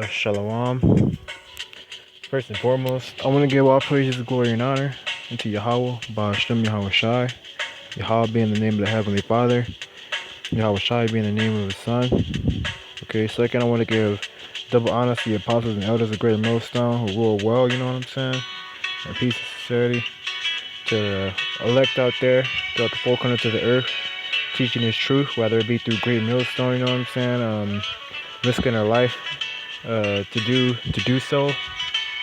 Shalom. First and foremost, I want to give all praises, glory, and honor unto Yahawah, YAHAWAHSHI. Yahawah being the name of the Heavenly Father, YAHAWAHSHI being the name of the Son. Okay, second, I want to give double honor to the apostles and elders of Greater Millstone who rule well, you know what I'm saying? And peace and sincerity to the elect out there throughout the four corners of the earth, teaching His truth, whether it be through Great Millstone, you know what I'm saying? Risking their life to do so,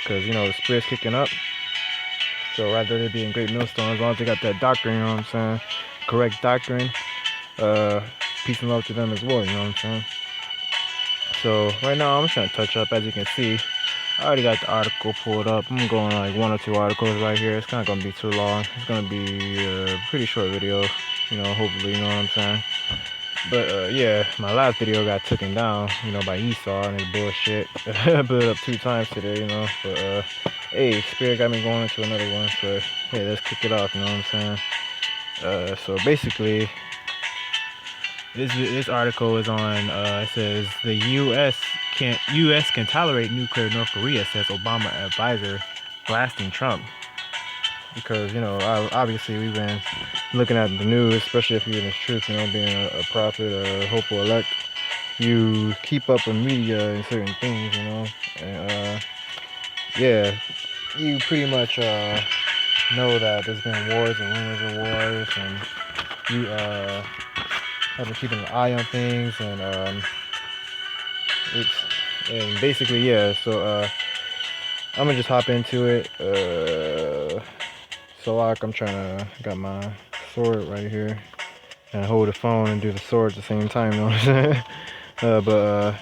because the spirit's kicking up. So rather they be in Great Millstone, as long as they got that doctrine, you know what I'm saying, correct doctrine, peace and love to them as well, you know what I'm saying. So right now I'm just trying to touch up. As you can see, I already got the article pulled up. I'm going like one or two articles right here. It's kind of gonna be too long. It's gonna be a pretty short video, hopefully, you know what I'm saying. But yeah, my last video got taken down, by Esau and his bullshit. I blew it up 2 times today, But hey, Spirit got me going into another one. So hey, let's kick it off. You know what I'm saying? So basically, this article is on. It says the U.S. can tolerate nuclear North Korea, says Obama advisor, blasting Trump. Because obviously we've been looking at the news, especially if you're in the truth, being a prophet or a hopeful elect, you keep up with media and certain things, and yeah, you pretty much know that there's been wars and rumors of wars, and you have been keeping an eye on things, and basically, yeah. So I'm gonna just hop into it. So like I got my sword right here, and I hold the phone and do the sword at the same time, you know what I'm saying?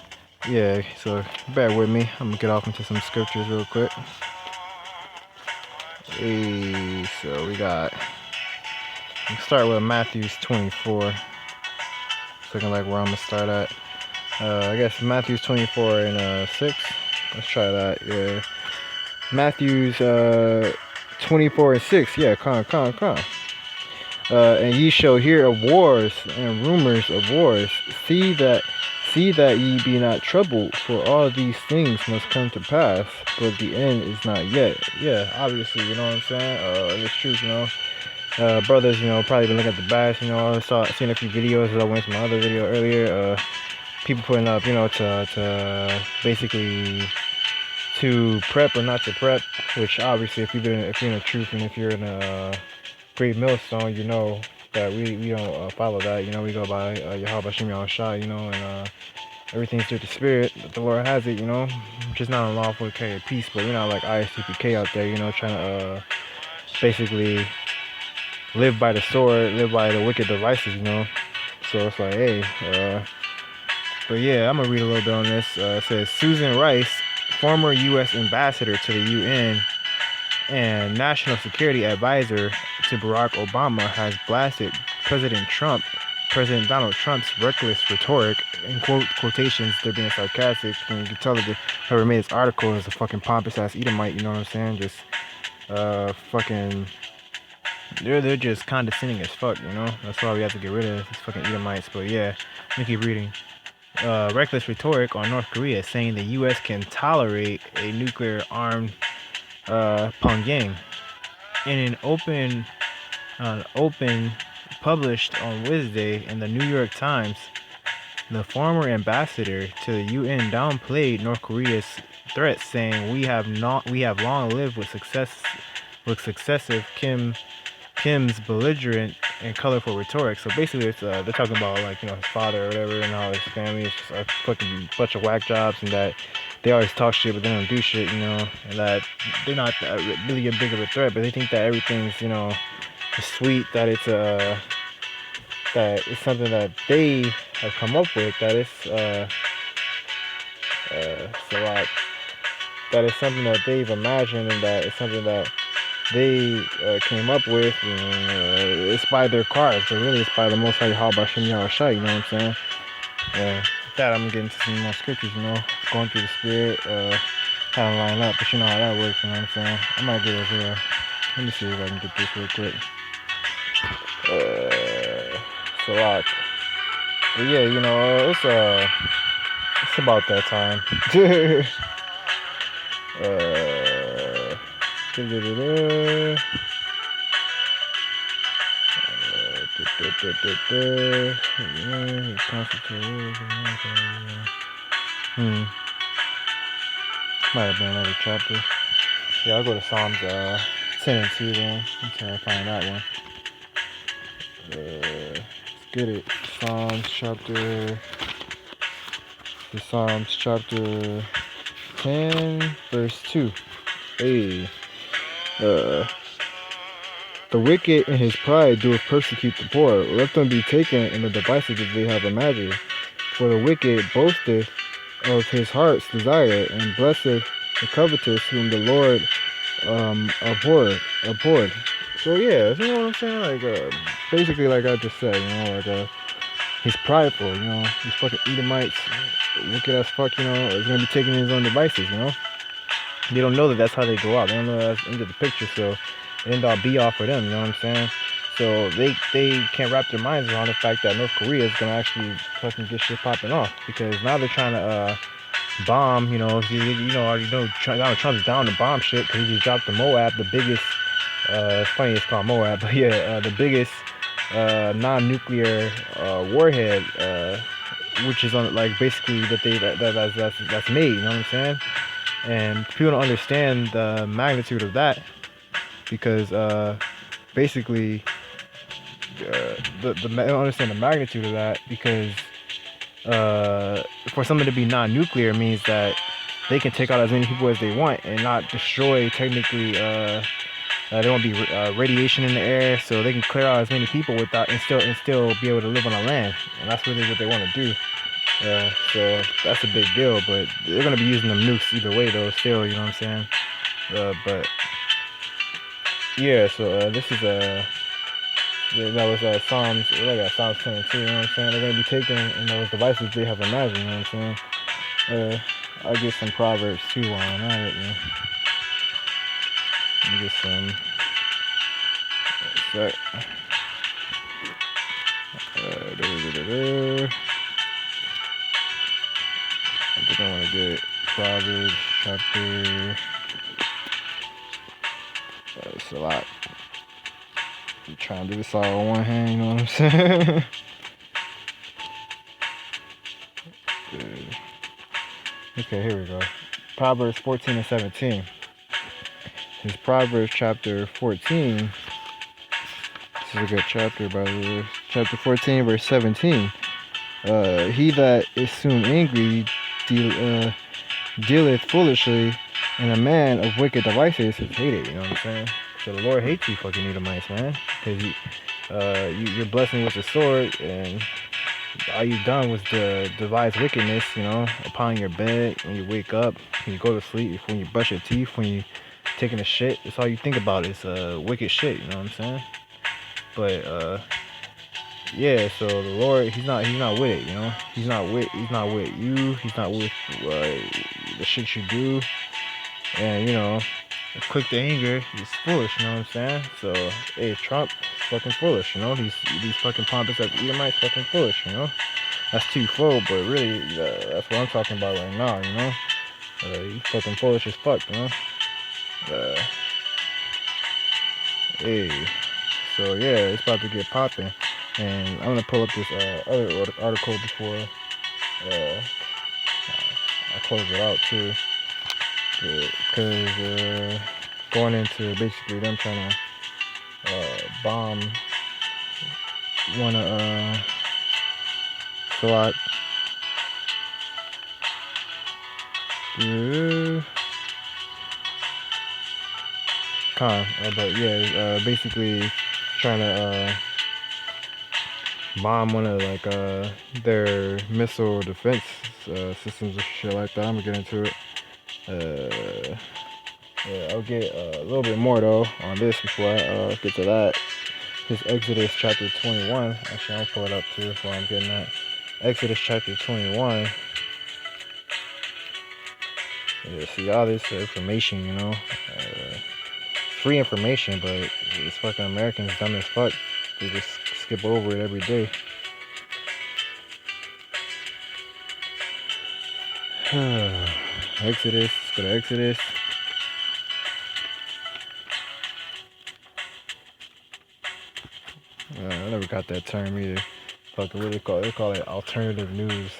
Yeah, so bear with me. I'm gonna get off into some scriptures real quick. Hey, so let's start with Matthew 24. It's looking like where I'm gonna start at. I guess Matthew 24 and 6. Let's try that, yeah. Matthew's 24 and 6, yeah, come. And ye shall hear of wars and rumors of wars. See that ye be not troubled, for all these things must come to pass, but the end is not yet. Yeah, obviously, you know what I'm saying? It's true, brothers, probably been looking at the bash, seen a few videos as I went to my other video earlier, people putting up, to basically to prep or not to prep, which obviously if you're in the truth and if you're in a Great Millstone, you know that we don't follow that. We go by YAHAWAHSHI, and everything's through the spirit that the Lord has it, which is not unlawful to carry peace, but we're not like ISTPK out there, trying to basically live by the sword, live by the wicked devices, So it's like, hey, but yeah, I'm gonna read a little bit on this. It says Susan Rice, former U.S. ambassador to the UN and national security advisor to Barack Obama, has blasted President Donald Trump's reckless rhetoric. In quotations, they're being sarcastic, and you can tell that whoever made this article is a fucking pompous ass Edomite. You know what I'm saying? Just fucking. They're just condescending as fuck. That's why we have to get rid of these fucking Edomites. But yeah, let me keep reading. Reckless rhetoric on North Korea, saying the U.S. can tolerate a nuclear armed Pyongyang. In an open published on Wednesday in the New York Times, the former ambassador to the UN downplayed North Korea's threats, saying we have long lived with successive Kim's belligerent and colorful rhetoric. So basically, it's they're talking about his father or whatever, and how his family is just a fucking bunch of whack jobs, and that they always talk shit but they don't do shit, and that they're not really a big of a threat, but they think that everything's sweet, that it's something that they have come up with, that it's that it's something that they've imagined, and that it's something that they came up with, and it's by their cards, but really it's by the Most High YAHAWAHSHI, you know what I'm saying? With that, I'm gonna get into some more scriptures, going through the spirit, kind of line up, but you know how that works, you know what I'm saying? I might get over here. Let me see if I can get this real quick. So but yeah, it's It's about that time. Might have been another chapter. Yeah, I'll go to Psalms 10 and 2 then until I find that one. Let's get it. Psalms chapter 10, verse 2. Hey. The wicked in his pride doeth persecute the poor. Let them be taken in the devices that they have imagined. For the wicked boasteth of his heart's desire, and blesseth the covetous whom the Lord abhorred. So yeah, you know what I'm saying? Like basically like I just said, you know, like he's prideful, you know, these fucking Edomites, wicked as fuck, you know, is gonna be taking his own devices, you know. They don't know that that's how they go out. They don't know that's into the picture, so it end all be all for them, you know what I'm saying? So they can't wrap their minds around the fact that North Korea is gonna actually fucking get shit popping off, because now they're trying to bomb, you know, already know Donald Trump's down to bomb shit because he just dropped the Moab, the biggest, it's funny it's called Moab, but yeah, the biggest non-nuclear warhead, which is on like basically that's made, you know what I'm saying? And people don't understand the magnitude of that, because basically they don't understand the magnitude of that, because for something to be non-nuclear means that they can take out as many people as they want and not destroy technically. There won't be radiation in the air, so they can clear out as many people without and still be able to live on the land, and that's really what they want to do. So that's a big deal, but they're gonna be using them nukes either way, though. Still, you know what I'm saying? But yeah, so this is that was Psalms, Psalms 10 and 2, you know what I'm saying? They're gonna be taking in those devices they have imagined, you know what I'm saying? I'll get some Proverbs too while I'm at it, you know. Let me get some. Sec. I think I want to get Proverbs chapter. It's a lot. I'm trying to do this all in one hand, you know what I'm saying? Okay, here we go. Proverbs 14 and 17. It's Proverbs chapter 14. This is a good chapter, by the way. Chapter 14, verse 17. He that is soon angry dealeth foolishly, and a man of wicked devices is hated. You know what I'm saying? So the Lord hates you fucking Edomites, man, because you're blessing with the sword, and all you've done was to devise wickedness, you know, upon your bed, when you wake up, when you go to sleep, when you brush your teeth, when you taking a shit. It's all you think about is wicked shit, you know what I'm saying? But yeah, so the Lord, he's not with it, you know. He's not with you. He's not with the shit you do, and you know, quick to anger. He's foolish, you know what I'm saying? So hey, Trump is fucking foolish, you know. These fucking pompous Edomites fucking foolish, you know. That's twofold, but really, that's what I'm talking about right now, you know. He's fucking foolish as fuck, you know. Hey, so yeah, it's about to get popping. And I'm gonna pull up this other article before I close it out too, because going into basically them trying to bomb one of Salat. Khan, but yeah, basically trying to bomb one of like their missile defense systems or shit like that. I'm gonna get into it. Yeah, I'll get a little bit more though on this before I get to that. This Exodus chapter 21. Actually, I'll pull it up too while I'm getting that. Exodus chapter 21. Yeah, see all this information, you know. Free information, but these fucking Americans dumb as fuck. They just skip over it every day. Exodus. Let's go to Exodus. I never got that term either. Fucking really call it alternative news.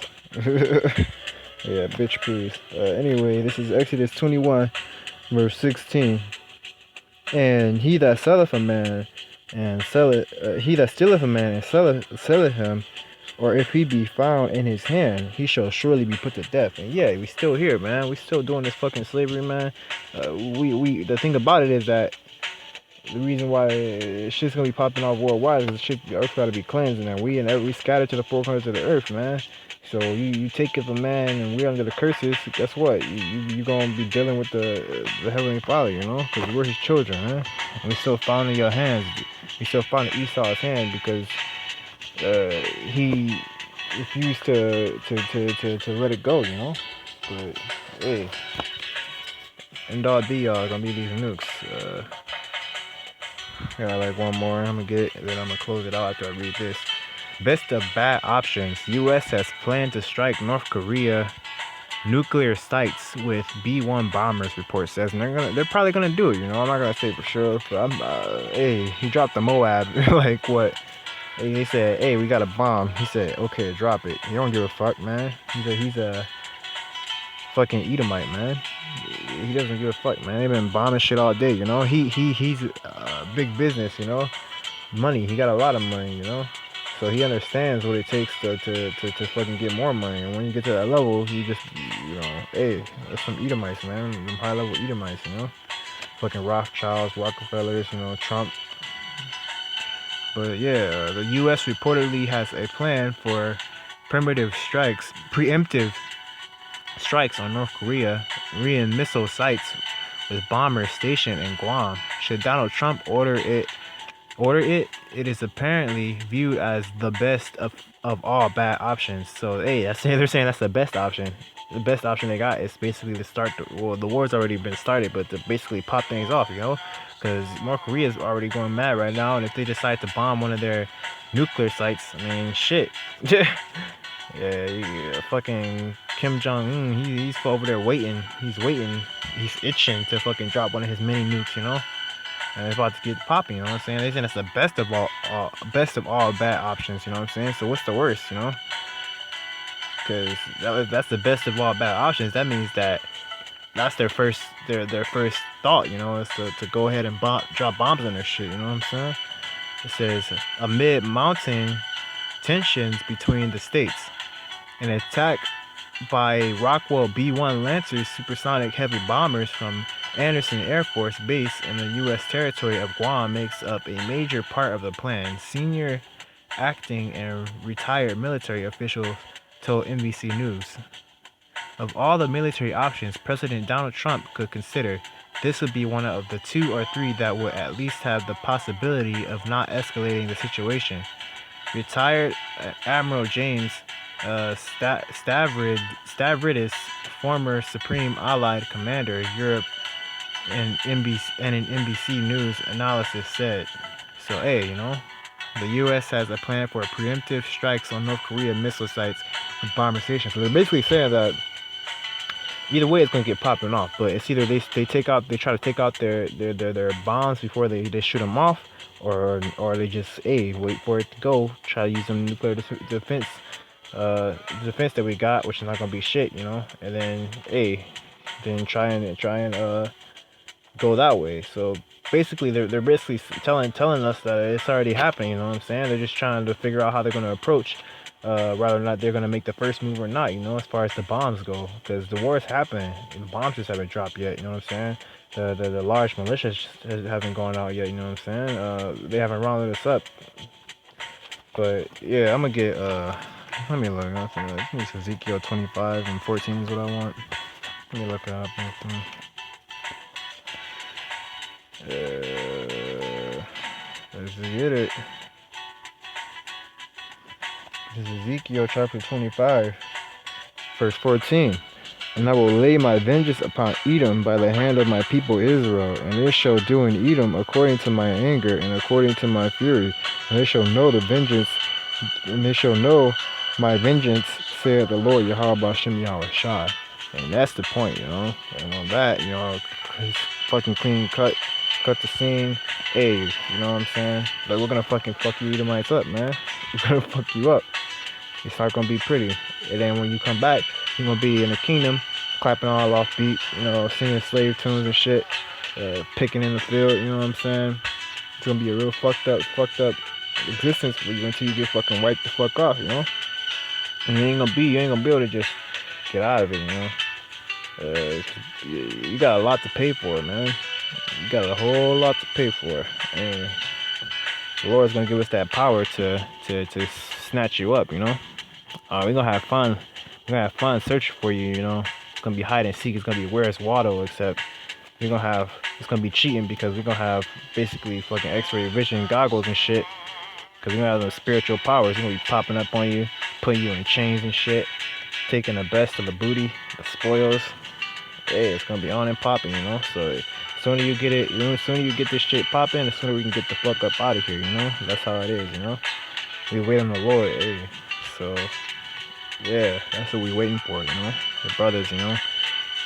Yeah, bitch please. Anyway, this is Exodus 21, verse 16. And he that selleth a man and he that stealeth a man and selleth him, or if he be found in his hand, he shall surely be put to death. And yeah, we still here, man. We still doing this fucking slavery, man. The thing about it is that the reason why shit's gonna be popping off worldwide is the shit, the earth gotta be cleansed, and we scattered to the four corners of the earth, man. So you take it, a man, and we're under the curses. Guess what? You gonna be dealing with the heavenly Father, you know, because we're His children, man. And we still found in your hands. We still found in Esau's hand because he refused to let it go, you know. But hey, and all D y'all gonna be these nukes. Got like one more I'm gonna get, and then I'm gonna close it out after I read this. Best of bad options. U.S. has planned to strike North Korea nuclear sites with B-1 bombers, report says, and they're probably gonna do it. You know, I'm not gonna say for sure, but hey, he dropped the Moab. Like what? Hey, they said, hey, we got a bomb. He said, okay, drop it. He don't give a fuck, man. He's a fucking Edomite, man. He doesn't give a fuck, man. They've been bombing shit all day, you know. He's big business, you know. Money. He got a lot of money, you know. So he understands what it takes to fucking get more money. And when you get to that level, you just, you know, hey, that's some Edomites, man. Some high level Edomites, you know. Fucking Rothschilds, Rockefellers, you know, Trump. But yeah, the U.S. reportedly has a plan for preemptive strikes on North Korean missile sites with bombers stationed in Guam. Should Donald Trump order it, it is apparently viewed as the best of all bad options. So hey, they're saying that's the best option. The best option they got is basically to start the war's already been started, but to basically pop things off, you know, because North Korea is already going mad right now, and if they decide to bomb one of their nuclear sites, I mean, shit. Yeah, fucking Kim Jong-un, he's over there waiting. He's itching to fucking drop one of his mini nukes, you know. And it's about to get popping, you know what I'm saying? They saying that's the best of all bad options, you know what I'm saying? So what's the worst, you know? Because that's the best of all bad options. That means that's their first thought, you know, is to go ahead and drop bombs on their shit, you know what I'm saying? It says, amid mounting tensions between the states, an attack by Rockwell B-1 Lancers supersonic heavy bombers from Anderson Air Force Base in the U.S. territory of Guam makes up a major part of the plan, senior acting and retired military officials told NBC News. Of all the military options President Donald Trump could consider, this would be one of the 2 or 3 that would at least have the possibility of not escalating the situation. Retired Admiral James Stavridis, former Supreme Allied Commander, Europe, and an NBC News analysis said. So, hey, you know, the U.S. has a plan for preemptive strikes on North Korea missile sites with bomber stations. So they're basically saying that either way, it's gonna get popping off. But it's either they try to take out their bombs before they shoot them off, or they just wait for it to go, try to use some nuclear defense that we got, which is not gonna be shit, you know, and then then try and go that way. So basically they're basically telling us that it's already happening, you know what I'm saying? They're just trying to figure out how they're gonna approach whether or not they're gonna make the first move or not, you know, as far as the bombs go, because the war is happening. The bombs just haven't dropped yet, you know what I'm saying? The large militias haven't gone out yet, you know what I'm saying? They haven't rounded us up. But yeah, I'm gonna get let me look. I think it's Ezekiel 25 and 14 is what I want. Let me look it up. Let's get it. This is Ezekiel chapter 25, verse 14. And I will lay my vengeance upon Edom by the hand of my people Israel, and they shall do in Edom according to my anger and according to my fury, and they shall know my vengeance, saith the Lord YAHAWAHSHI. And that's the point, you know. And on that, you know, fucking clean cut the scene. Hey, you know what I'm saying? Like, we're gonna fucking fuck you Edomites up, man. We're gonna fuck you up. It's not gonna be pretty. And then when you come back, you're gonna be in the kingdom, clapping all off beat, you know, singing slave tunes and shit, picking in the field, you know what I'm saying? It's gonna be a real fucked up existence for you until you get fucking wiped the fuck off, you know? And you ain't gonna be able to just get out of it, you know? You got a lot to pay for, man. You got a whole lot to pay for, and the Lord's gonna give us that power to snatch you up, you know. We're gonna have fun. We're gonna have fun searching for you, you know. It's gonna be hide and seek. It's gonna be where's Waldo, except we're gonna have. It's gonna be cheating because we're gonna have basically fucking X-ray vision goggles and shit. Because we're gonna have those spiritual powers. We're gonna be popping up on you, putting you in chains and shit, taking the best of the booty, the spoils. Hey, it's gonna be on and popping, you know. So the sooner you get it, the sooner you get this shit popping, the sooner we can get the fuck up out of here, you know. That's how it is, you know. We wait on the Lord, hey. So yeah, that's what we waiting for, you know. The brothers, you know,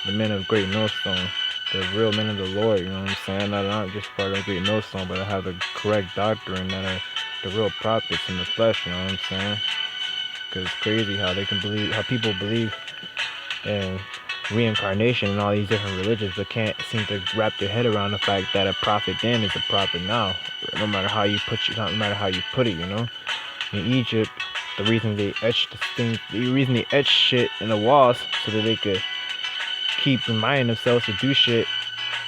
the men of Great Millstone, the real men of the Lord, you know what I'm saying. Not just part of the Great Millstone, but I have the correct doctrine that are the real prophets in the flesh, you know what I'm saying. Because it's crazy how they can believe, how people believe in reincarnation and all these different religions, but can't seem to wrap their head around the fact that a prophet then is a prophet now, no matter how you put it, no matter how you put it, you know. In Egypt, the reason they etched shit in the walls so that they could keep reminding themselves to do shit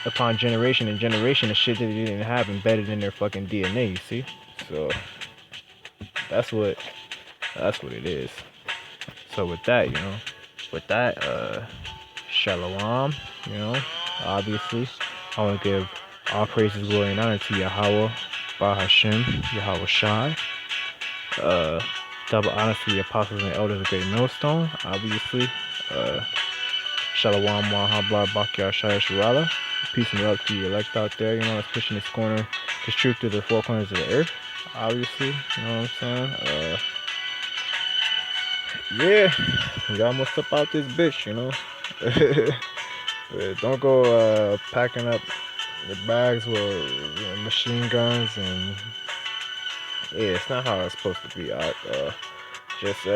upon generation and generation of shit that they didn't have embedded in their fucking DNA, you see? So that's what it is. So with that, you know, Shalom, you know, obviously, I want to give all praises, glory, and honor to Yahawah, YAHAWAHSHI, YAHAWAHSHI. Double honor to the apostles and elders of Great Millstone, obviously. Shalom, Wahabla, Bakyar, Shaya, Shurala. Peace and love to you elect out there, you know, that's pushing this truth through the four corners of the earth, obviously, you know what I'm saying? Yeah, we almost up out this bitch, you know. Don't go packing up the bags with machine guns and yeah, it's not how it's supposed to be. Just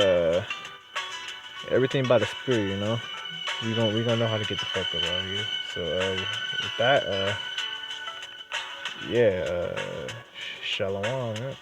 everything by the spirit, you know. We gonna know how to get the fuck up out of here. So with that, yeah, shalom. Yeah.